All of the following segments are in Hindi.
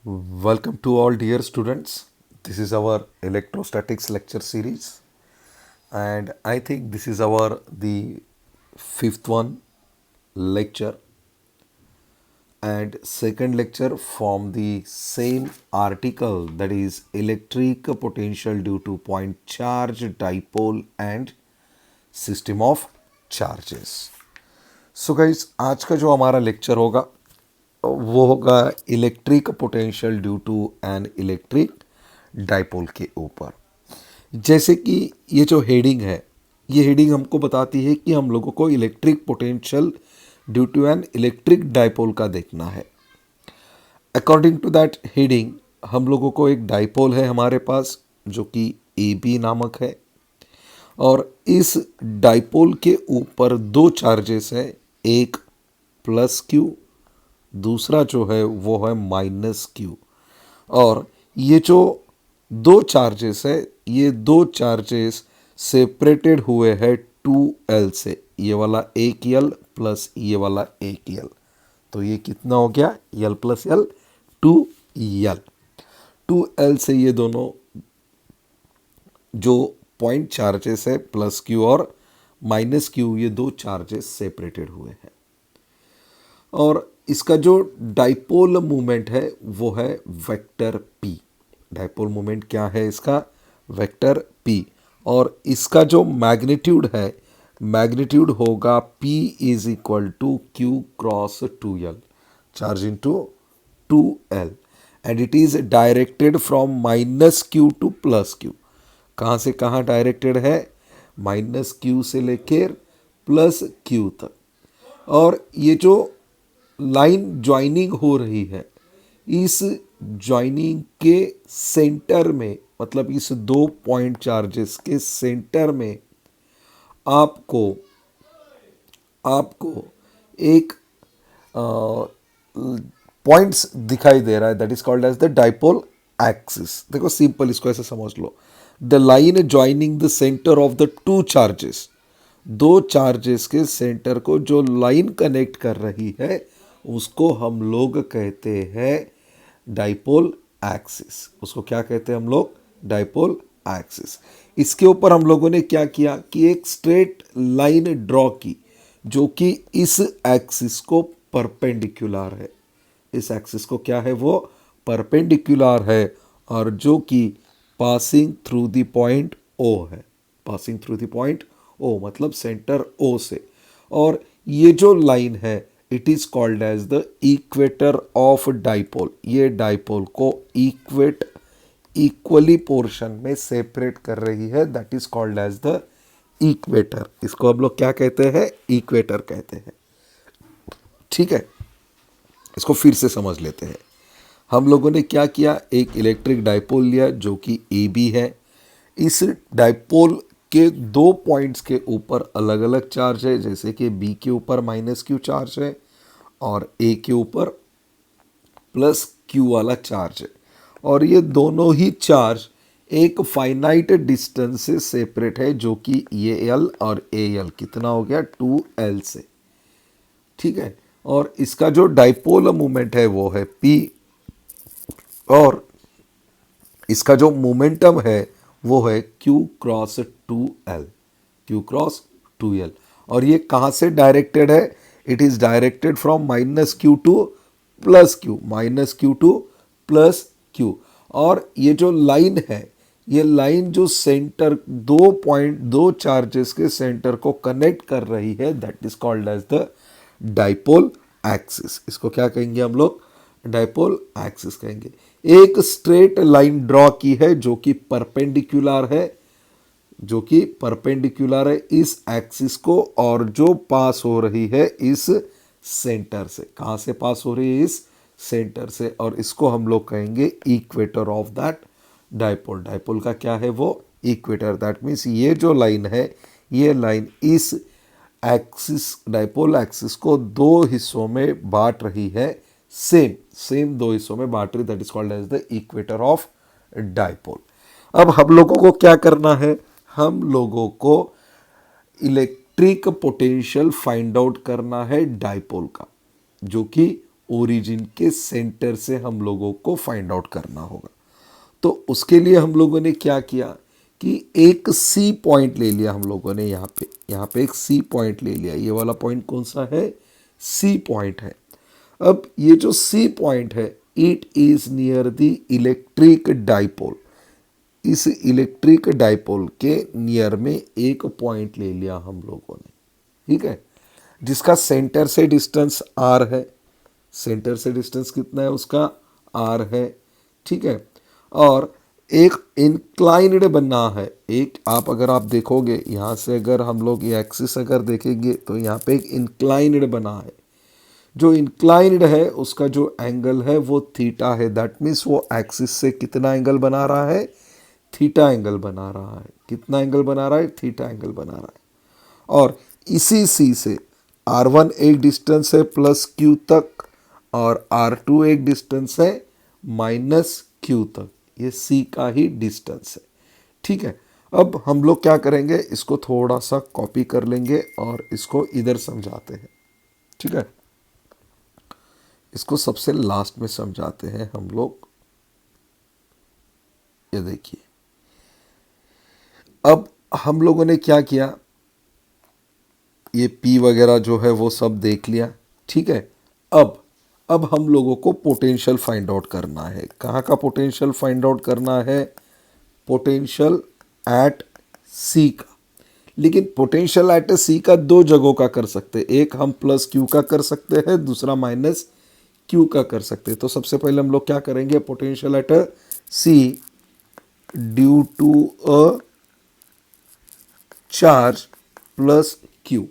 Welcome to all dear students. This is our electrostatics lecture series, and I think this is our the fifth one lecture and second lecture from the same article, that is electric potential due to point charge, dipole and system of charges. So guys, आज का जो हमारा लेक्चर होगा वो होगा electric potential due to an electric dipole के ऊपर। जैसे कि ये जो हेडिंग है, ये हेडिंग हमको बताती है कि हम लोगों को electric potential due to an electric dipole का देखना है। अकॉर्डिंग टू दैट हेडिंग, हम लोगों को एक डाइपोल है हमारे पास जो कि ए बी नामक है, और इस डाइपोल के ऊपर दो चार्जेस हैं, एक प्लस क्यू, दूसरा जो है वो है माइनस क्यू। और ये जो दो चार्जेस है, ये दो चार्जेस सेपरेटेड हुए हैं 2L से, ये वाला एक यल प्लस ये वाला एक यल, तो ये कितना हो गया, यल प्लस यल 2L। 2L से ये दोनों जो पॉइंट चार्जेस है प्लस क्यू और माइनस क्यू, ये दो चार्जेस सेपरेटेड हुए हैं। और इसका जो डाइपोल मोमेंट है वो है वेक्टर पी। डाइपोल मोमेंट क्या है इसका, वेक्टर पी। और इसका जो मैग्नीट्यूड है, मैग्नीट्यूड होगा P is equal to Q cross 2L, charge into 2L, and it is directed from minus Q to plus Q. कहाँ से कहाँ डायरेक्टेड है, माइनस क्यू से लेकर प्लस क्यू तक। और ये जो लाइन ज्वाइनिंग हो रही है, इस ज्वाइनिंग के सेंटर में, मतलब इस दो पॉइंट चार्जेस के सेंटर में आपको एक पॉइंट्स दिखाई दे रहा है, that is called as the dipole axis. देखो सिंपल, इसको ऐसे समझ लो, the line joining the centre of the two charges, दो चार्जेस के सेंटर को जो लाइन कनेक्ट कर रही है उसको हम लोग कहते हैं डाइपोल एक्सिस। उसको क्या कहते हैं हम लोग, डाइपोल एक्सिस। इसके ऊपर हम लोगों ने क्या किया कि एक स्ट्रेट लाइन ड्रॉ की जो कि इस एक्सिस को परपेंडिकुलर है। इस एक्सिस को क्या है, वो परपेंडिकुलर है, और जो कि passing through the point O है। Passing through the point O मतलब सेंटर ओ से। और ये जो लाइन है, it is called as the equator of dipole. ये डाइपोल को इक्वली पोर्शन में सेपरेट कर रही है, that is called as the equator. इसको हम लोग क्या कहते हैं, इक्वेटर कहते हैं। ठीक है, इसको फिर से समझ लेते हैं। हम लोगों ने क्या किया, एक इलेक्ट्रिक डाइपोल लिया जो कि ए बी है। इस डाइपोल के दो पॉइंट्स के ऊपर अलग अलग चार्ज है, जैसे कि बी के ऊपर माइनस क्यू चार्ज है और ए के ऊपर प्लस क्यू वाला चार्ज है। और ये दोनों ही चार्ज एक फाइनाइट डिस्टेंस से सेपरेट है, जो कि ये एल और ए एल कितना हो गया, 2L से। ठीक है, और इसका जो डाइपोल मोमेंट है वो है P, और इसका जो मोमेंटम है वो है Q cross 2L, Q cross 2L। और ये कहाँ से डायरेक्टेड है, it is directed from minus Q to plus Q, minus Q to plus Q. और ये जो लाइन है, ये लाइन जो सेंटर दो चार्जेस के सेंटर को कनेक्ट कर रही है, that is called as the dipole axis. इसको क्या कहेंगे हम लोग, डाइपोल एक्सिस कहेंगे। एक स्ट्रेट लाइन ड्रॉ की है जो कि परपेंडिकुलर है, जो कि परपेंडिकुलर है इस एक्सिस को, और जो पास हो रही है इस सेंटर से। कहाँ से पास हो रही है, इस सेंटर से। और इसको हम लोग कहेंगे equator of that dipole. Dipole का क्या है, वो इक्वेटर। दैट मीन्स ये जो लाइन है, ये लाइन इस एक्सिस, डाइपोल एक्सिस को दो हिस्सों में बांट रही है, सेम दो हिस्सों में बांट रही, that is called as the equator of dipole. अब हम लोगों को क्या करना है, हम लोगों को इलेक्ट्रिक पोटेंशियल फाइंड आउट करना है डाइपोल का, जो कि ओरिजिन के सेंटर से हम लोगों को फाइंड आउट करना होगा। तो उसके लिए हम लोगों ने क्या किया कि एक सी पॉइंट ले लिया हम लोगों ने, यहाँ पे एक सी पॉइंट ले लिया। ये वाला पॉइंट कौन सा है? सी पॉइंट है। अब ये जो सी पॉइंट है, it is near the electric dipole. इस इलेक्ट्रिक डाइपोल के नियर में एक पॉइंट ले लिया हम लोगों ने, ठीक है, जिसका सेंटर से डिस्टेंस आर है। सेंटर से डिस्टेंस कितना है उसका? आर है, ठीक है। और एक इंक्लाइंड बना है, एक अगर आप देखोगे यहाँ से, अगर हम लोग ये एक्सिस अगर देखेंगे तो यहाँ पे एक इंक्लाइंड बना है। जो इंक्लाइंड है उसका जो एंगल है वो थीटा है। दैट मीन्स वो एक्सिस से कितना एंगल बना रहा है? थीटा एंगल बना रहा है। कितना एंगल बना रहा है? थीटा एंगल बना रहा है। और इसी सी से R1 एक डिस्टेंस है प्लस क्यू तक, और R2 एक डिस्टेंस है माइनस क्यू तक। ये सी का ही डिस्टेंस है, ठीक है। अब हम लोग क्या करेंगे, इसको थोड़ा सा कॉपी कर लेंगे और इसको इधर समझाते हैं, ठीक है। इसको सबसे लास्ट में समझाते हैं हम लोग। ये देखिए, अब हम लोगों ने क्या किया, ये P वगैरह जो है वो सब देख लिया, ठीक है। अब हम लोगों को पोटेंशियल फाइंड आउट करना है। कहाँ का पोटेंशियल फाइंड आउट करना है? पोटेंशियल एट सी का। लेकिन पोटेंशियल एट सी का दो जगहों का कर सकते हैं। एक हम प्लस क्यू का कर सकते हैं, दूसरा माइनस क्यू का कर सकते हैं। तो सबसे पहले हम लोग क्या करेंगे, potential at C due to a charge plus Q.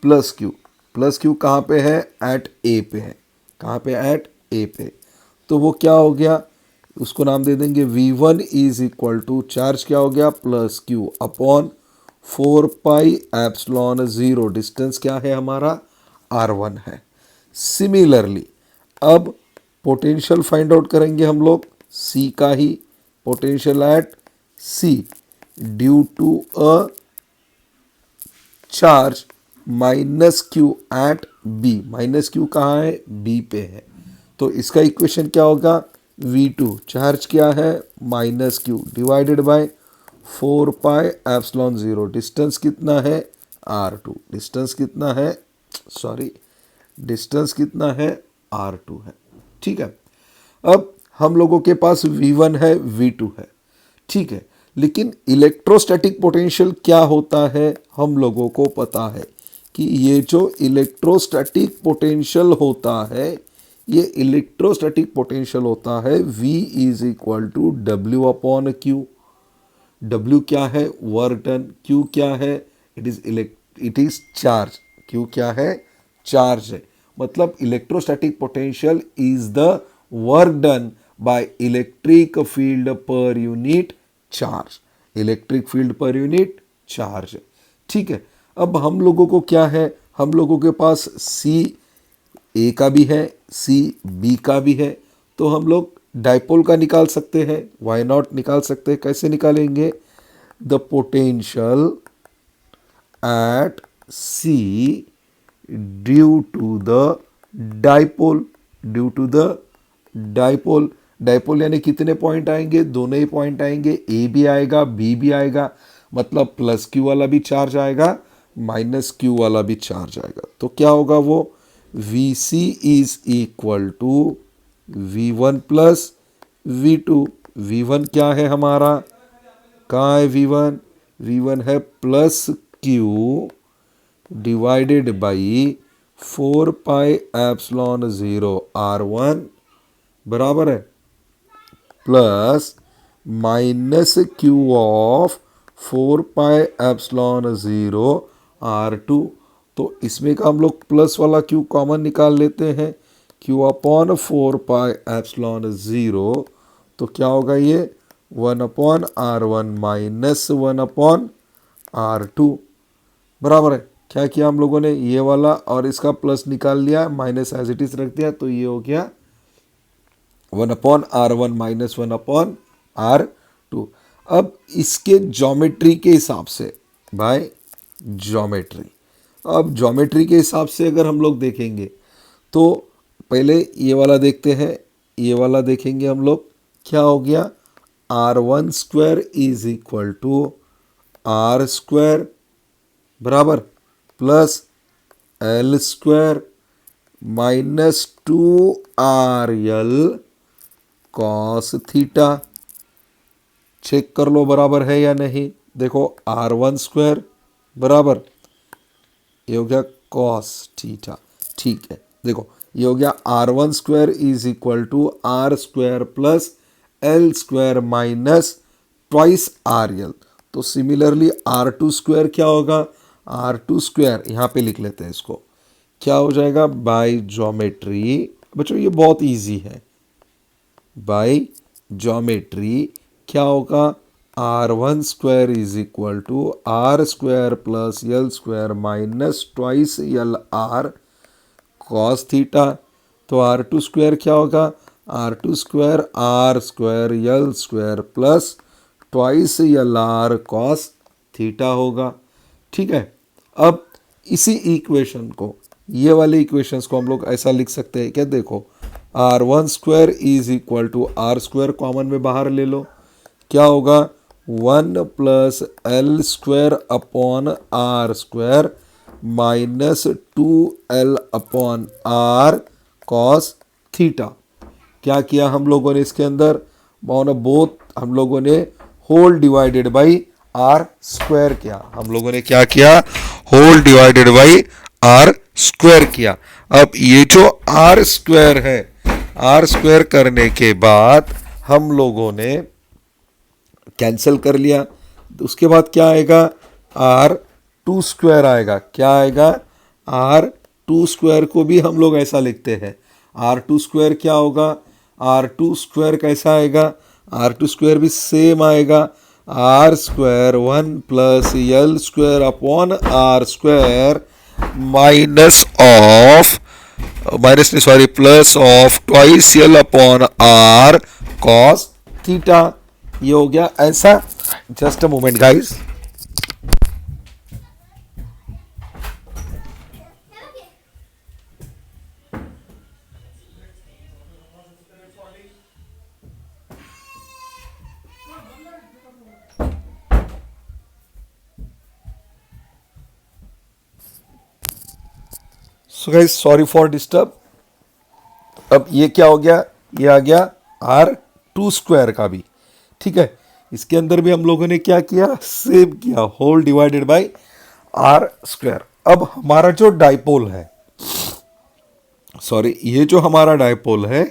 Plus Q कहाँ पे है? एट ए पे है। कहाँ पे? एट ए पे। तो वो क्या हो गया, उसको नाम दे देंगे V1 is equal to, charge क्या हो गया? Plus q upon 4 pi epsilon 0। Distance क्या है हमारा? R1 है। सिमिलरली अब पोटेंशियल फाइंड आउट करेंगे हम लोग C का ही। Potential at C due to a charge minus q at B. Minus q कहाँ है? बी पे है। तो इसका इक्वेशन क्या होगा? V2 चार्ज क्या है? Minus Q divided by 4 pi epsilon 0। Distance कितना है? R2। डिस्टेंस कितना है? डिस्टेंस कितना है? R2 है, ठीक है। अब हम लोगों के पास V1 है, V2 है, ठीक है। लेकिन इलेक्ट्रोस्टैटिक पोटेंशियल क्या होता है हम लोगों को पता है कि ये जो इलेक्ट्रोस्टैटिक पोटेंशियल होता है, ये इलेक्ट्रोस्टैटिक पोटेंशियल होता है V is equal to W upon Q. W क्या है? Work done. Q क्या है? It is charge. Q क्या है? चार्ज है। मतलब electrostatic potential is the work done by electric field per unit charge. Electric field per unit charge, ठीक है। अब हम लोगों को क्या है, हम लोगों के पास सी ए का भी है, सी बी का भी है। तो हम लोग डाइपोल का निकाल सकते हैं। वाई नॉट निकाल सकते हैं। कैसे निकालेंगे? The potential at C due to the dipole. Due to the dipole. Dipole यानी कितने पॉइंट आएंगे? दोनों ही पॉइंट आएंगे। ए भी आएगा, बी भी आएगा। मतलब प्लस क्यू वाला भी चार्ज आएगा, माइनस क्यू वाला भी चार्ज आएगा। तो क्या होगा वो? VC is equal to V1 plus V2। V1 क्या है हमारा? कहाँ है V1? V1 है plus Q divided by 4 pi epsilon 0 R1 बराबर है plus minus Q of 4 pi epsilon 0 R2। तो इसमें का हम लोग प्लस वाला क्यू कॉमन निकाल लेते हैं। Q upon 4 pi epsilon 0। तो क्या होगा ये? 1 upon R1 minus 1 upon R2 बराबर है। क्या किया हम लोगों ने? ये वाला और इसका प्लस निकाल लिया, माइनस एज इट इज रख दिया। तो ये हो गया 1 upon R1 minus 1 upon R2। अब इसके ज्योमेट्री के हिसाब से, बाय ज्योमेट्री, अब ज्योमेट्री के हिसाब से अगर हम लोग देखेंगे तो पहले ये वाला देखते हैं, ये वाला देखेंगे हम लोग। क्या हो गया, R1 square is equal to are square बराबर plus L square minus 2RL cos theta. Check कर लो बराबर है या नहीं। देखो R1 स्क्वायर बराबर ये हो गया कॉस थीटा, ठीक है। देखो ये हो गया R1 square is equal to are square plus L square minus twice RL। तो सिमिलरली R2 स्क्वायर क्या होगा, R2 स्क्वायर यहाँ पे लिख लेते हैं इसको, क्या हो जाएगा बाय ज्योमेट्री। बच्चों ये बहुत इजी है, बाय ज्योमेट्री क्या होगा, R1 square is equal to are square plus L square minus twice L R cos theta. तो R2 स्क्वायर क्या होगा, R2 square L square plus twice L R cos theta होगा, ठीक है। अब इसी इक्वेशन को, ये वाले इक्वेशंस को हम लोग ऐसा लिख सकते हैं क्या, देखो R1 square is equal to are square common में बाहर ले लो, क्या होगा 1 plus L square upon are square minus 2L upon are cos theta. क्या किया हम लोगों ने इसके अंदर, बोथ हम लोगों ने whole divided by R square किया। हम लोगों ने क्या किया, whole divided by R square किया। अब ये जो आर स्क्वायर है, आर स्क्वायर करने के बाद हम लोगों ने कैंसिल कर लिया। उसके बाद क्या आएगा, R2 स्क्वायर आएगा। क्या आएगा, R2 स्क्वायर को भी हम लोग ऐसा लिखते हैं। R2 स्क्वायर क्या होगा, R2 स्क्वायर कैसा आएगा, R2 स्क्वायर भी सेम आएगा, R square 1 plus L square upon are square minus plus of twice L upon are cos theta. ये हो गया ऐसा। Just a moment guys. So guys sorry for disturb. अब ये क्या हो गया, ये आ गया R2 स्क्वायर का भी, ठीक है। इसके अंदर भी हम लोगों ने क्या किया, सेव किया, whole divided by R square. अब हमारा जो डाइपोल है, ये जो हमारा डाइपोल है,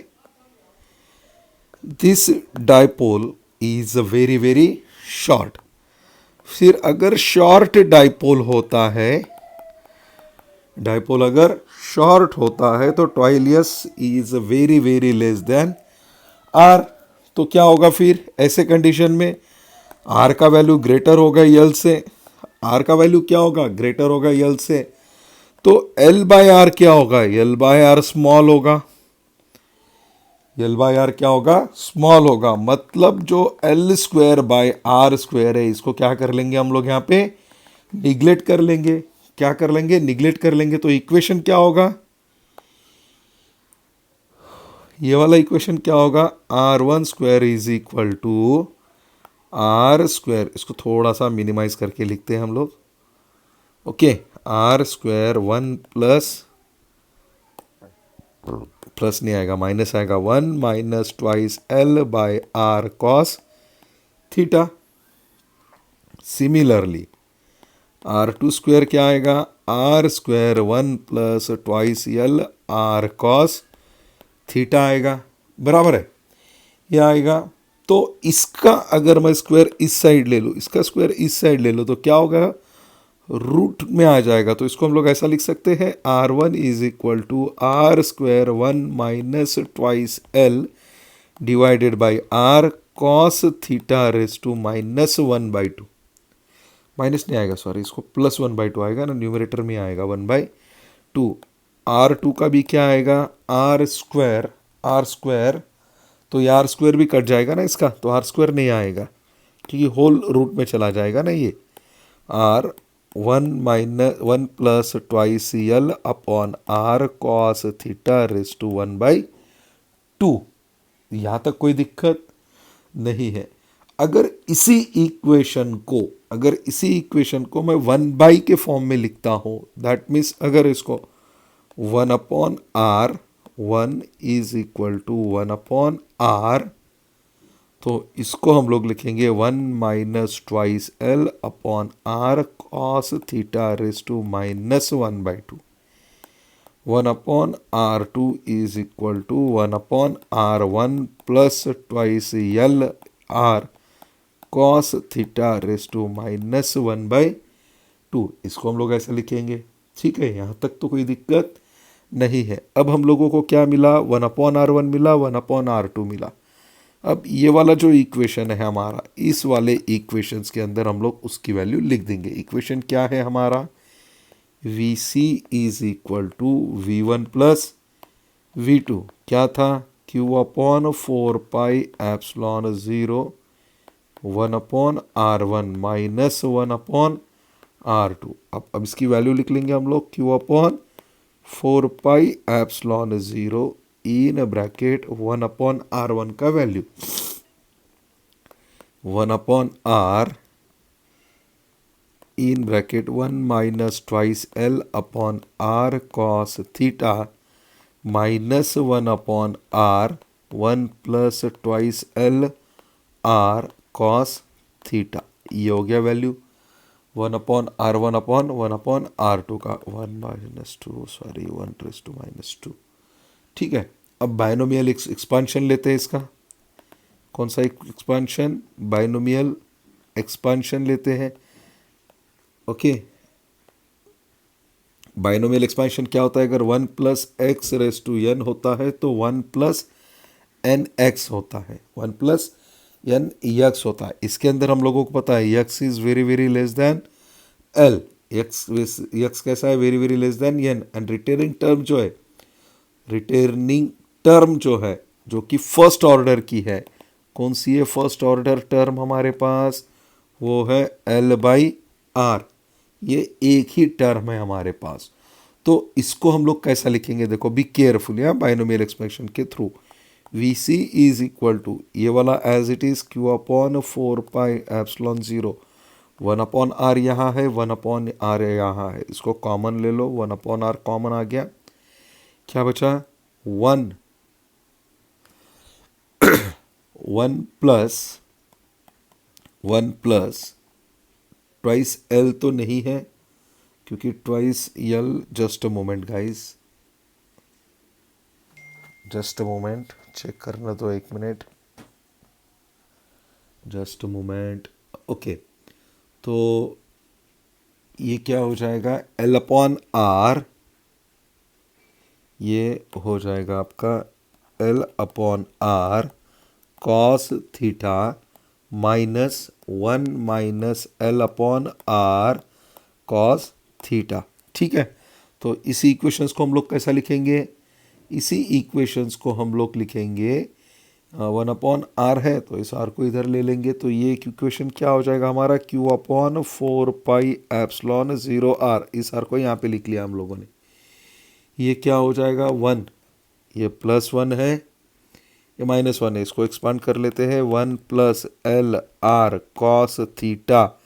this dipole is very very short. फिर अगर शॉर्ट डाइपोल होता है, डाइपोल अगर शॉर्ट होता है तो ट्वाइलियस is very very less than r. तो क्या होगा फिर ऐसे कंडीशन में, आर का वैल्यू ग्रेटर होगा यल से, आर का वैल्यू क्या होगा, ग्रेटर होगा यल से। तो एल बाय आर क्या होगा, एल बाय आर स्मॉल होगा, एल बाय आर क्या होगा, स्मॉल होगा। मतलब जो L square by R square है, इसको क्या कर लेंगे हम लोग यहाँ पे, निग्लेक्ट कर लेंगे। क्या कर लेंगे, निग्लेक्ट कर लेंगे। तो इक्वेशन क्या होगा, ये वाला इक्वेशन क्या होगा, R1 square is equal to are square, इसको थोड़ा सा मिनिमाइज करके लिखते हैं हम लोग, ओके। आर स्क्वायर 1 प्लस नहीं आएगा, माइनस आएगा, 1 minus twice L by R cos theta. Similarly R2 square क्या आएगा, R square 1 plus twice L R cos theta आएगा, बराबर है, ये आएगा। तो इसका अगर मैं स्क्वायर इस साइड ले लूँ, इसका स्क्वायर इस साइड ले लो, तो क्या होगा, रूट में आ जाएगा। तो इसको हम लोग ऐसा लिख सकते हैं, R1 is equal to are square 1 minus twice L divided by R cos theta raise to -1/2। Minus नहीं आएगा, सॉरी, इसको +1/2 आएगा ना, न्यूमरेटर में आएगा 1/2। R2 का भी क्या आएगा, आर स्क्वायर, तो ये आर स्क्वायर भी कट जाएगा ना इसका, तो आर स्क्वायर नहीं आएगा क्योंकि होल रूट में चला जाएगा ना ये, R 1 plus twice L upon are cos theta raise to 1/2। यहाँ तक कोई दिक्कत नहीं है। अगर इसी इक्वेशन को मैं 1 के फॉर्म में लिखता हूँ, दैट मीन्स अगर इसको 1/r 1 is equal to 1/r, तो इसको हम लोग लिखेंगे 1 minus twice L upon are cos theta raise to -1/2। 1/r2 is equal to 1/r1 plus twice L R cos theta raise to -1/2। इसको हम लोग ऐसा लिखेंगे। ठीक है, यहाँ तक तो कोई दिक्कत नहीं है। अब हम लोगों को क्या मिला, 1/r1 मिला, 1/r2 मिला। अब ये वाला जो इक्वेशन है हमारा, इस वाले इक्वेशंस के अंदर हम लोग उसकी वैल्यू लिख देंगे। इक्वेशन क्या है हमारा, VC is equal to V1 plus V2, क्या था, Q/4πε0 1/r1 माइनस 1/r2। अब इसकी वैल्यू लिख लेंगे हम लोग, Q/4πε0 इन ब्रैकेट 1/r1 का value 1/r in bracket 1 minus twice L upon are cos theta minus 1/r 1 plus twice L R cos theta. ये हो गया वैल्यू 1/r1 अपॉन 1/r2 का 1 - 2 ठीक है। अब बायनोमियल एक्सपांशन लेते हैं इसका। कौन सा एक्सपांशन, बायनोमियल एक्सपांशन लेते हैं। ओके, बायनोमियल एक्सपांशन क्या होता है, अगर 1 plus X raise to N होता है तो 1 प्लस एन एक्स होता है, 1 प्लस एन एक्स होता है। इसके अंदर हम लोगों को पता है X is very very less than L, X कैसा है, very very less than N. And returning term जो है, जो कि फर्स्ट ऑर्डर की है, कौन सी है फर्स्ट ऑर्डर टर्म हमारे पास, वो है L/R। ये एक ही टर्म है हमारे पास। तो इसको हम लोग कैसा लिखेंगे, देखो बी केयरफुल यहाँ बाइनोमियल एक्सपेंशन के through. VC is equal to ये वाला as it is Q/4πε0 1/r यहाँ है, 1/r यहाँ है, इसको कॉमन ले लो, 1/r कॉमन आ गया, क्या बचा 1 प्लस ट्वाइस एल तो नहीं है, क्योंकि twice L, just a moment guys, just a moment, check करना तो 1 minute, just a moment. Okay, तो ये क्या हो जाएगा, L/R, ये हो जाएगा आपका L/R cos theta minus 1 minus L/R cos theta. ठीक है, तो इसी इक्वेशंस को हम लोग कैसा लिखेंगे, इसी इक्वेशंस को हम लोग लिखेंगे 1/r है, तो इस r को इधर ले लेंगे, तो ये इक्वेशन क्या हो जाएगा हमारा, Q/4πε0r, इस r को यहाँ पे लिख लिया हम लोगों ने। ये क्या हो जाएगा 1, ये +1 है, ये -1 है, इसको एक्सपांड कर लेते हैं, 1 plus L/R cos theta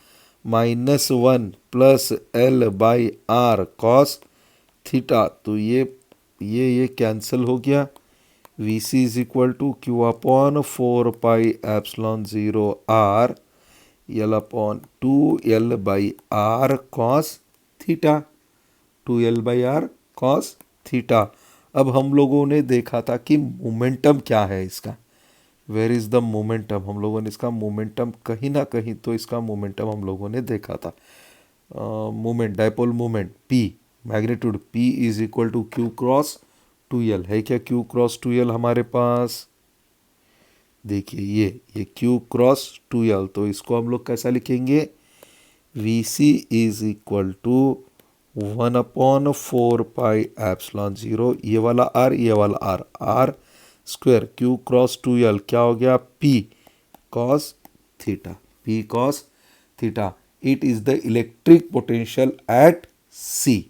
minus 1 plus L/R cos theta. तो ये कैंसिल हो गया। VC is equal to Q/4πε0r L/2L/R cos theta, 2L/R cos theta. अब हम लोगों ने देखा था कि मोमेंटम क्या है इसका, वेयर इज़ द मोमेंटम, हम लोगों ने इसका मोमेंटम कहीं ना कहीं तो इसका मोमेंटम हम लोगों ने देखा था। Moment, dipole moment P, magnitude P is equal to Q/2L है क्या, Q/2L हमारे पास, देखिए ये Q/2L, तो इसको हम लोग कैसा लिखेंगे, VC इज इक्वल टू 1/4πε0, ये वाला R, ये वाला R स्क्वायर, Q/2L क्या हो गया, P cos theta, P cos theta. It is the electric potential at C.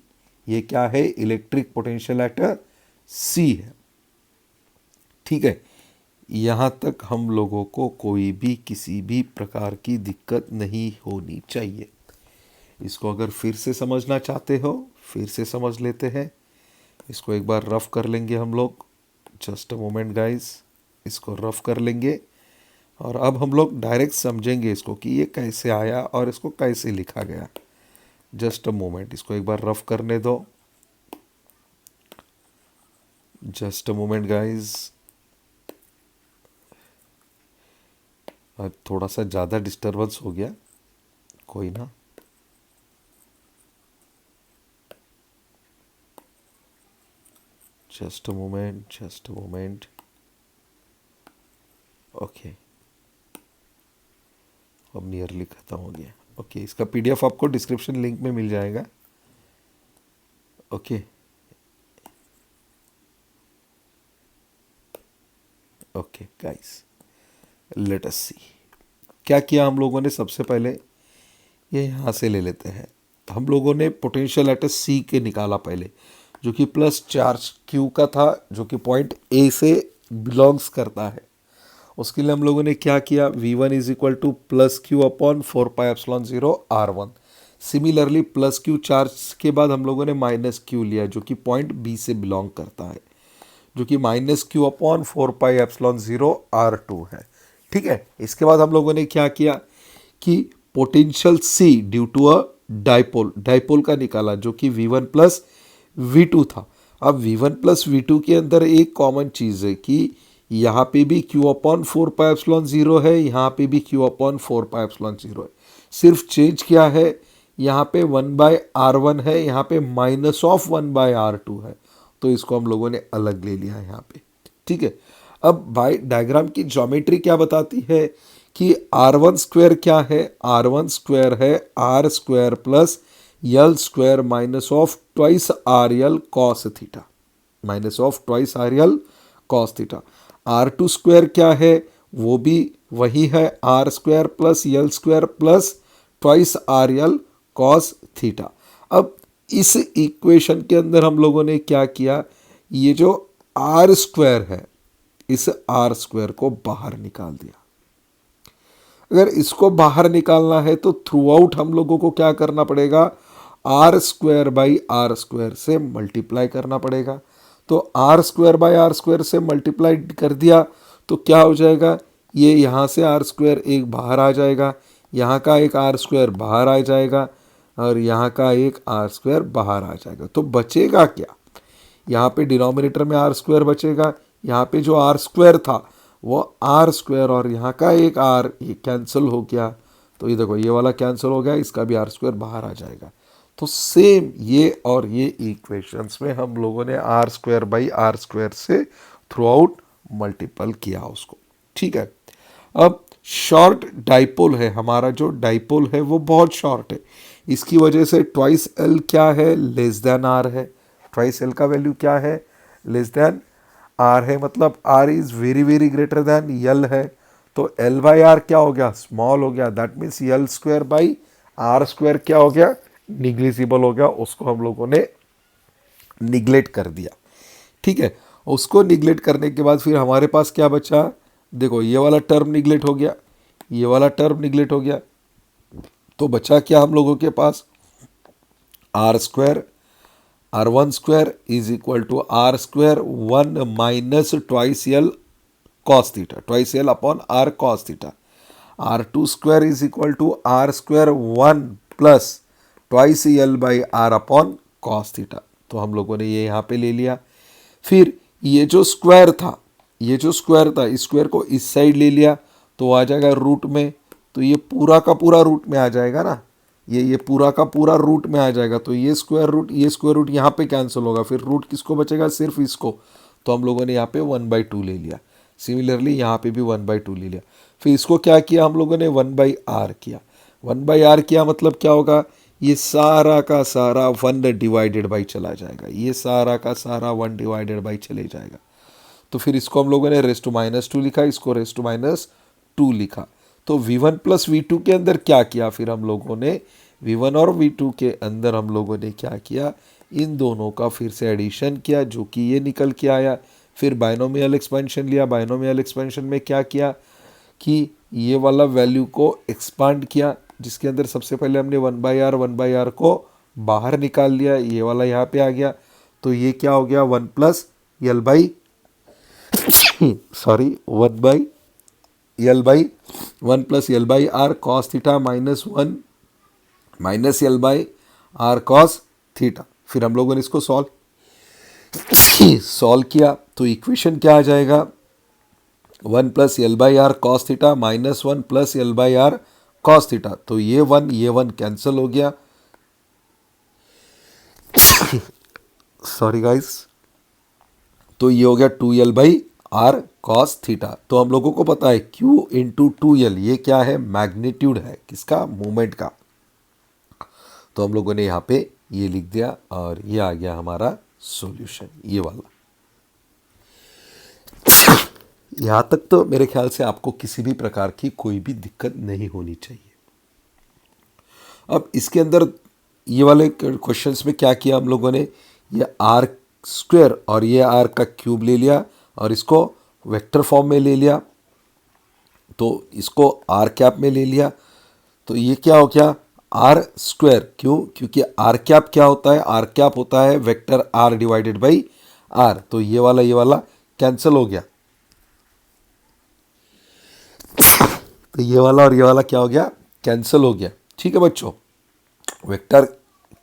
ये क्या है? इलेक्ट्रिक पोटेंशियल एट सी है। ठीक है, यहाँ तक हम लोगों को कोई भी किसी भी प्रकार की दिक्कत नहीं होनी चाहिए। इसको अगर फिर से समझना चाहते हो फिर से समझ लेते हैं। इसको एक बार रफ कर लेंगे हम लोग। जस्ट अ मोमेंट गाइस, इसको रफ कर लेंगे और अब हम लोग डायरेक्ट समझेंगे इसको कि ये कैसे आया और इसको कैसे लिखा गया। जस्ट अ मोमेंट, इसको एक बार रफ करने दो। Just a moment guys. अब थोड़ा सा ज़्यादा डिस्टरबेंस हो गया, कोई ना। Just a moment, just a moment. Okay, अब नियरली ख़त्म हो गया। ओके, इसका पीडीएफ आपको डिस्क्रिप्शन लिंक में मिल जाएगा। Okay okay guys, let us see. क्या किया हम लोगों ने? सबसे पहले ये यहाँ से ले लेते हैं। हम लोगों ने पोटेंशियल एट सी के निकाला पहले, जो कि प्लस चार्ज क्यू का था, जो कि पॉइंट ए से बिलोंग्स करता है। उसके लिए हम लोगों ने क्या किया? V1 is equal to plus q upon 4πε0 R1। Similarly plus q charge के बाद हम लोगों ने माइनस क्यू लिया, जो कि पॉइंट बी से बिलोंग करता है, जो कि माइनस क्यू अपॉन 4πε0 R2 है। ठीक है, इसके बाद हम लोगों ने क्या किया कि potential C due to a dipole, dipole का निकाला, जो कि V1 प्लस V2 था। अब V1 प्लस V2 के अंदर एक कॉमन चीज़ है कि यहाँ पे भी Q अपॉन 4πε0 है, यहाँ पे भी Q अपॉन 4πε0 है। सिर्फ चेंज क्या है? यहाँ पे 1/R1 है, यहाँ पे माइनस ऑफ 1/R2 है, तो इसको हम लोगों ने अलग ले लिया है यहाँ पे। ठीक है, अब भाई डायग्राम की ज्योमेट्री क्या बताती है कि R1 स्क्वायर क्या है? R1 स्क्वायर है R square plus L square minus of twice R L cos theta, minus of twice R L cos theta. R2 square क्या है? वो भी वही है R square plus L square plus twice R L cos theta. अब इस इक्वेशन के अंदर हम लोगों ने क्या किया? ये जो R स्क्वायर है, इस R स्क्वायर को बाहर निकाल दिया। अगर इसको बाहर निकालना है तो थ्रू आउट हम लोगों को क्या करना पड़ेगा? R square by R square से मल्टीप्लाई करना पड़ेगा। तो R square by R square से मल्टीप्लाई कर दिया तो क्या हो जाएगा? ये यहाँ से R स्क्वायर एक बाहर आ जाएगा, यहाँ का एक R स्क्वायर बाहर आ जाएगा और यहाँ का एक R स्क्वायर बाहर आ जाएगा। तो बचेगा क्या? यहाँ पे डिनोमिनेटर में R स्क्वायर बचेगा, यहाँ पे जो R स्क्वायर था वो R स्क्वायर और यहाँ का एक R ये कैंसिल हो गया। तो ये देखो, ये वाला कैंसिल हो गया, इसका भी R स्क्वायर बाहर आ जाएगा। तो सेम ये और ये इक्वेशंस में हम लोगों ने R square by R square से थ्रू आउट मल्टीपल किया उसको। ठीक है, अब शॉर्ट डाइपोल है हमारा, जो डाइपोल है वो बहुत शॉर्ट है, इसकी वजह से ट्वाइस एल क्या है? लेस देन आर है। ट्वाइस एल का वैल्यू क्या है? लेस देन आर है, मतलब r is very very greater than l है। तो एल बाई आर क्या हो गया? स्मॉल हो गया। That means L square by R square क्या हो गया? निग्लिजिबल हो गया। उसको हम लोगों ने निगलेक्ट कर दिया। ठीक है, उसको निगलेक्ट करने के बाद फिर हमारे पास क्या बचा? देखो, ये वाला टर्म निगलेक्ट हो गया, ये वाला टर्म निगलेक्ट हो गया, तो बचा क्या हम लोगों के पास? R square, R1 square is equal to are square 1 minus twice l cos theta, twice L upon are cos theta. R2 square is equal to are square 1 plus twice l by r upon cos theta. तो हम लोगों ने ये यहाँ पे ले लिया। फिर ये जो स्क्वायर था, ये जो स्क्वायर था, इस स्क्वायर को इस साइड ले लिया तो आ जाएगा रूट में। तो ये पूरा का पूरा रूट में आ जाएगा ना, ये पूरा का पूरा रूट में आ जाएगा। तो ये स्क्वायर रूट यहाँ पे कैंसिल होगा, फिर रूट किसको बचेगा? सिर्फ इसको। तो हम लोगों ने यहाँ पे 1/2 ले लिया। सिमिलरली यहाँ पे भी 1/2 ले लिया। फिर इसको क्या किया हम लोगों ने? 1/r किया। 1/r किया मतलब क्या होगा? ये सारा का सारा 1 डिवाइडेड बाई चला जाएगा, ये सारा का सारा 1 डिवाइडेड बाई चले जाएगा। तो फिर इसको हम लोगों ने रेस टू -2 लिखा, इसको रेस टू -2 लिखा। तो V1 प्लस V2 के अंदर क्या किया फिर हम लोगों ने, V1 और V2 के अंदर हम लोगों ने क्या किया, इन दोनों का फिर से एडिशन किया जो कि ये निकल के आया। फिर बाइनोमियल एक्सपेंशन लिया, बाइनोमियल एक्सपेंशन में क्या किया कि ये वाला वैल्यू को एक्सपांड किया, जिसके अंदर सबसे पहले हमने 1/r को बाहर निकाल लिया, ये वाला यहाँ पे आ गया। तो ये क्या हो गया, 1 plus L by sorry 1 plus L by R cos theta minus 1 minus L by R cos theta. फिर हम लोगों ने इसको सॉल्व किया तो इक्वेशन क्या आ जाएगा, 1 plus L by R cos theta minus 1 plus L by R cos theta. तो ये 1 कैंसिल हो गया, सॉरी गाइस, तो ये हो गया 2l by R cos theta. तो हम लोगों को पता है q इंटू 2l ये क्या है, मैग्नीट्यूड है किसका, मूवमेंट का। तो हम लोगों ने यहाँ पे ये लिख दिया और ये आ गया हमारा सॉल्यूशन, ये वाला। यहाँ तक तो मेरे ख्याल से आपको किसी भी प्रकार की कोई भी दिक्कत नहीं होनी चाहिए। अब इसके अंदर ये वाले क्वेश्चंस में क्या किया हम लोगों ने, ये आर स्क्वायर और ये आर का क्यूब ले लिया और इसको वेक्टर फॉर्म में ले लिया, तो इसको आर कैप में ले लिया। तो ये क्या हो गया, आर स्क्वायर, क्यों, क्योंकि आर कैप क्या होता है, आर कैप होता है vector R divided by R. तो ये वाला कैंसिल हो गया, तो ये वाला और ये वाला क्या हो गया, कैंसिल हो गया। ठीक है बच्चों, वेक्टर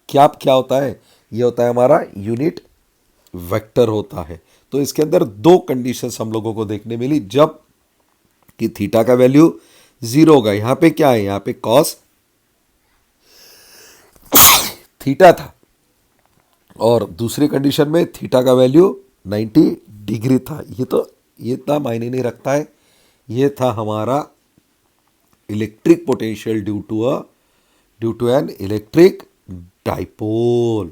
कैप क्या होता है, ये होता है हमारा यूनिट वेक्टर होता है। तो इसके अंदर दो कंडीशंस हम लोगों को देखने मिली, जब कि थीटा का वैल्यू 0 होगा। यहाँ पे क्या है, यहाँ पे कॉस थीटा था, और दूसरी कंडीशन में थीटा का वैल्यू 90 डिग्री था। ये इतना मायने नहीं रखता है, ये था हमारा electric potential due to an electric dipole.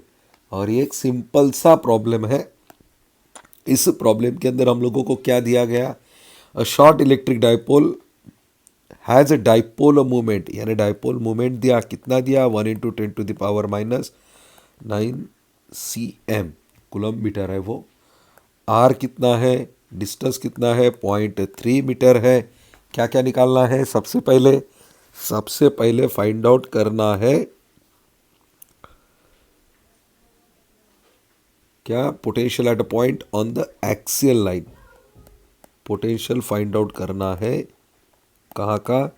और ये एक सिंपल सा प्रॉब्लम है। इस प्रॉब्लम के अंदर हम लोगों को क्या दिया गया, a short electric dipole has a dipole movement, यानी डाइपोल मूवमेंट दिया, कितना दिया, 1 इंटू 10⁻⁹ cm कूलम मीटर है वो। आर कितना है, डिस्टेंस कितना है, 0.3 मीटर है। क्या क्या निकालना है, सबसे पहले फाइंड आउट करना है क्या, potential at a point on the axial line. Potential find out करना है कहाँ का,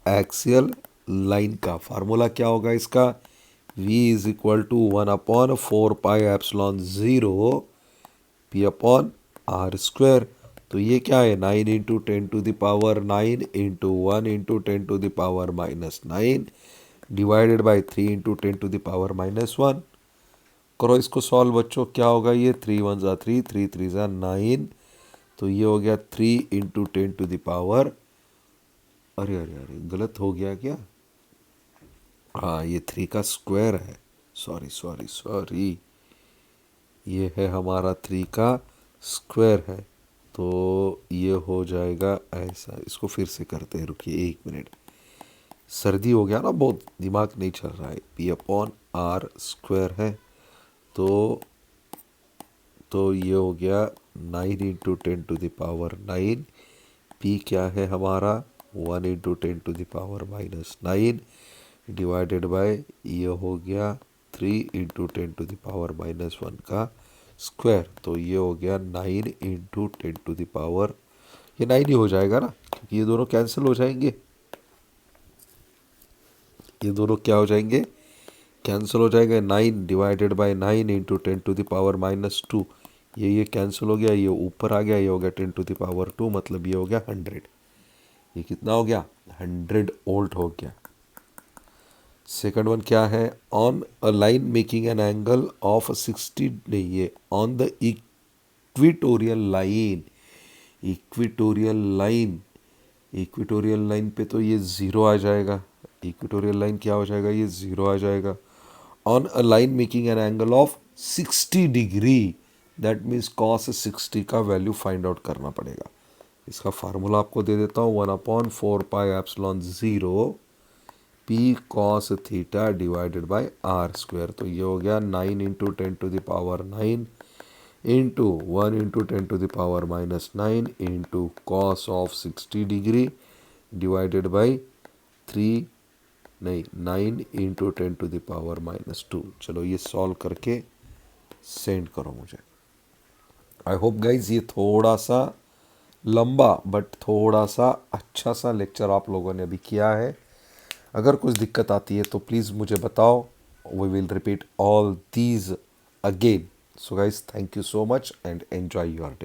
एक्सियल लाइन का। फार्मूला क्या होगा इसका, v is equal to 1/4πε0 p upon are square. तो ये क्या है, 9 into 10⁻⁹ into 1 into 10⁻⁻9 divided by 3 into 10⁻⁻1। करो इसको सॉल्व बच्चों, क्या होगा ये, 3 1 ज़ा 3, 3 3 ज़ा 9। तो ये हो गया 3 इंटू 10⁻, अरे अरे अरे गलत हो गया क्या, हाँ ये 3 का स्क्वायर है, सॉरी, ये है हमारा 3 का स्क्वायर है। तो ये हो जाएगा ऐसा, इसको फिर से करते हैं, रुकिए 1 मिनट, सर्दी हो गया ना, बहुत दिमाग नहीं चल रहा है। p अपॉन आर स्क्वायर है, तो ये हो गया 9 इंटू 10⁻⁹। p क्या है हमारा, 1 इंटू 10⁻⁻9 डिवाइडेड बाय ये हो गया 3 इंटू 10⁻⁻1 का स्क्वायर। तो ये हो गया 9 इंटू 10⁻, ये 9 ही हो जाएगा ना, क्योंकि ये दोनों कैंसिल हो जाएंगे, ये दोनों क्या हो जाएंगे, कैंसिल हो जाएगा। 9 डिवाइडेड बाय 9 इंटू 10⁻⁻2, ये कैंसिल हो गया, ये ऊपर आ गया, ये हो गया 10⁻2, मतलब ये हो गया 100। ये कितना हो गया, 100 वोल्ट हो गया। सेकंड वन क्या है, on a line making an angle of 60, नहीं ये on the equatorial line, equatorial line पे तो ये 0 आ जाएगा, इक्विटोरियल लाइन क्या हो जाएगा, ये 0 आ जाएगा। On a line making an angle of 60 degree, that means cos 60 का वैल्यू फाइंड आउट करना पड़ेगा। इसका फार्मूला आपको दे देता हूँ, 1/4πε0 p cos theta divided by R square. तो ये हो गया 9 into 10⁹ into 1 into 10⁻⁹ into cos of 60 degree divided by 3 नहीं 9 इंटू 10⁻⁻2। चलो ये सॉल्व करके सेंड करो मुझे। आई होप गाइज ये थोड़ा सा लंबा बट थोड़ा सा अच्छा सा लेक्चर आप लोगों ने अभी किया है। अगर कुछ दिक्कत आती है तो प्लीज़ मुझे बताओ, we will repeat all these again. So guys thank you so much and enjoy your day.